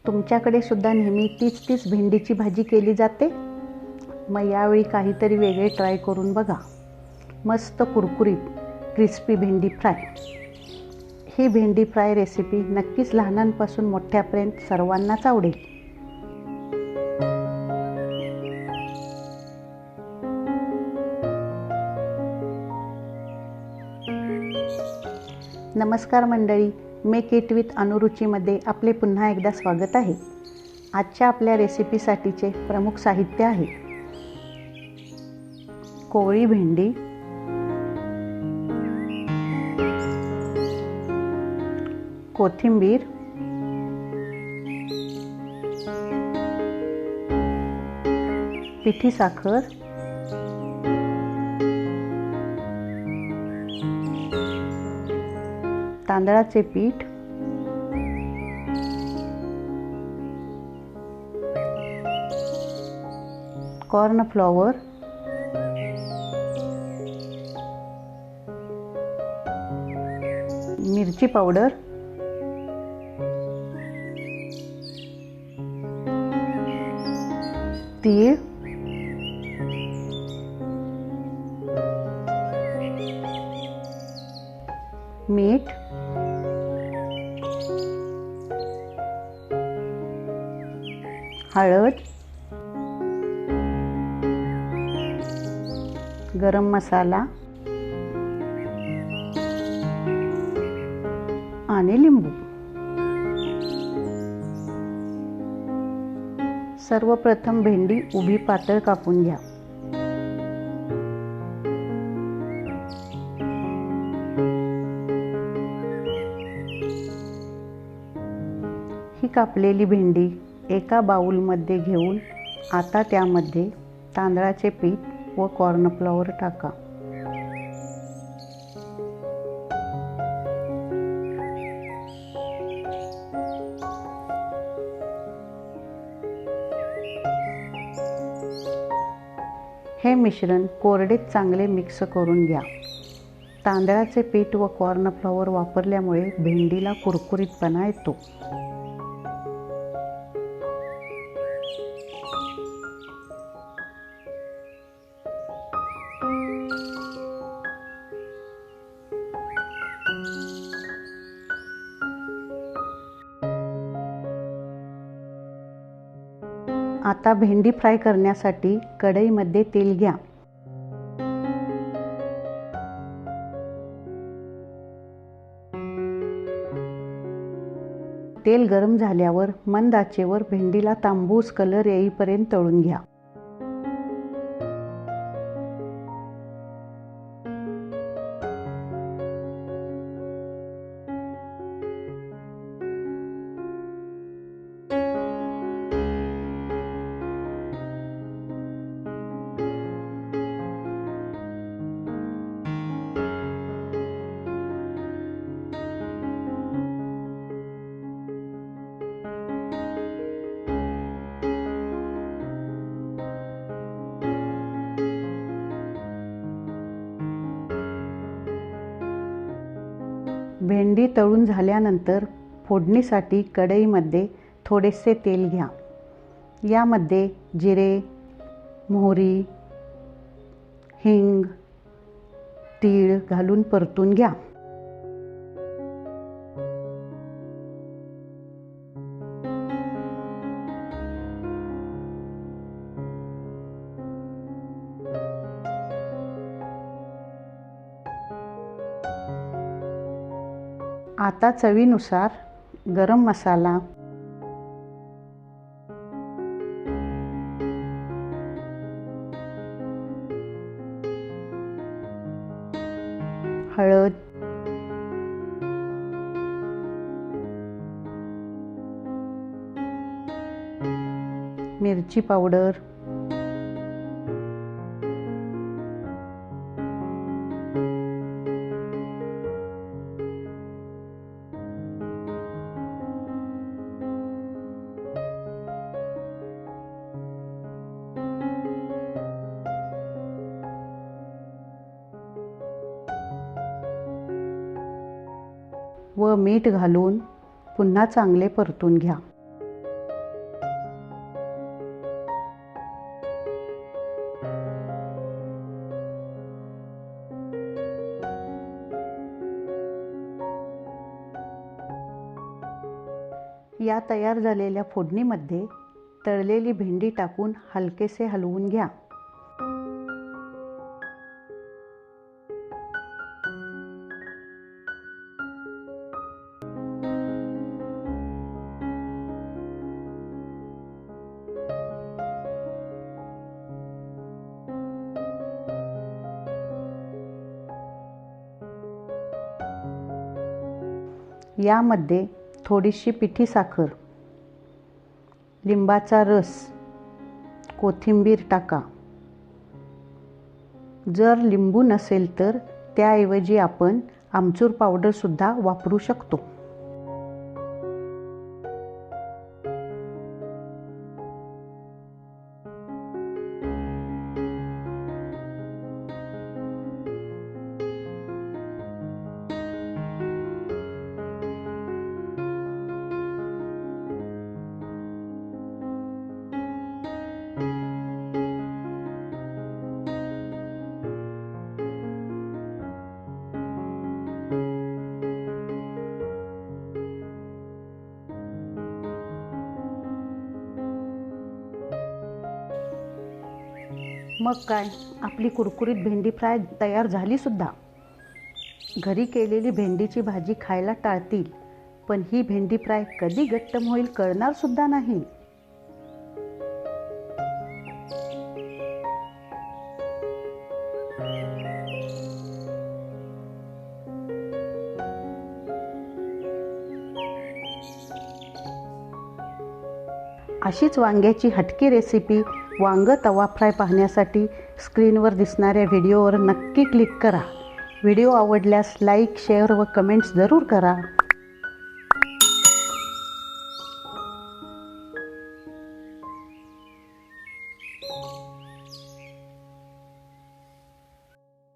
तुमच्याकडे सुद्धा नेहमी तीच भेंडीची भाजी केली जाते? मग यावेळी काहीतरी वेगळे ट्राय करून बघा. मस्त कुरकुरीत क्रिस्पी भेंडी फ्राय. ही भेंडी फ्राय रेसिपी नक्कीच लहानांपासून मोठ्यापर्यंत सर्वांनाच आवडेल. नमस्कार मंडळी, मेक इट विथ अनुरुचीमध्ये आपले पुन्हा एकदा स्वागत आहे. आजच्या आपल्या रेसिपीसाठीचे प्रमुख साहित्य आहे कोवळी भेंडी, कोथिंबीर, पिठी साखर, तांदळाचे पीठ, कॉर्न फ्लॉवर, मिरची पावडर, तीळ, मीठ, हळद, गरम मसाला आणि लिंबू. सर्वप्रथम भेंडी उभी पातळ कापून घ्या. ही कापलेली भेंडी एका बाउलमध्ये घेऊन आता त्यामध्ये तांदळाचे पीठ व कॉर्नफ्लॉवर टाका. हे मिश्रण कोरडेत चांगले मिक्स करून घ्या. तांदळाचे पीठ व कॉर्नफ्लॉवर वापरल्यामुळे भेंडीला कुरकुरीतपणा येतो. आता भेंडी फ्राय करण्यासाठी कढईमध्ये तेल घ्या. तेल गरम झाल्यावर मंद आचेवर भेंडीला तांबूस कलर येईपर्यंत तळून घ्या. भेंडी तळून झाल्यानंतर फोडणीसाठी कढईमध्ये थोडेसे तेल घ्या. यामध्ये जिरे, मोहरी, हिंग, तीळ घालून परतून घ्या. आता चवीनुसार गरम मसाला, हळद, मिरची पावडर, व मीठ घालून पुन्हा चांगले परतून घ्या. या तयार झालेल्या फोडणीमध्ये तळलेली भेंडी टाकून हलकेसे हलवून घ्या. यामध्ये थोडीशी पिठी साखर, लिंबाचा रस, कोथिंबीर टाका. जर लिंबू नसेल तर त्याऐवजी आपण आमचूर पावडर सुद्धा वापरू शकतो. मग काय, आपली कुरकुरीत भेंडी फ्राय तयार झाली सुद्धा. घरी केलेली भेंडीची भाजी खायला टाळतील, पण ही भेंडी फ्राय कधी गट्टम होईल कळणार सुद्धा नाही. अशीच वांग्याची हटकी रेसिपी वांग तवा फ्राय पाहण्यासाठी स्क्रीनवर दिसणाऱ्या व्हिडिओवर नक्की क्लिक करा. व्हिडिओ आवडल्यास लाईक, शेअर व कमेंट्स जरूर करा.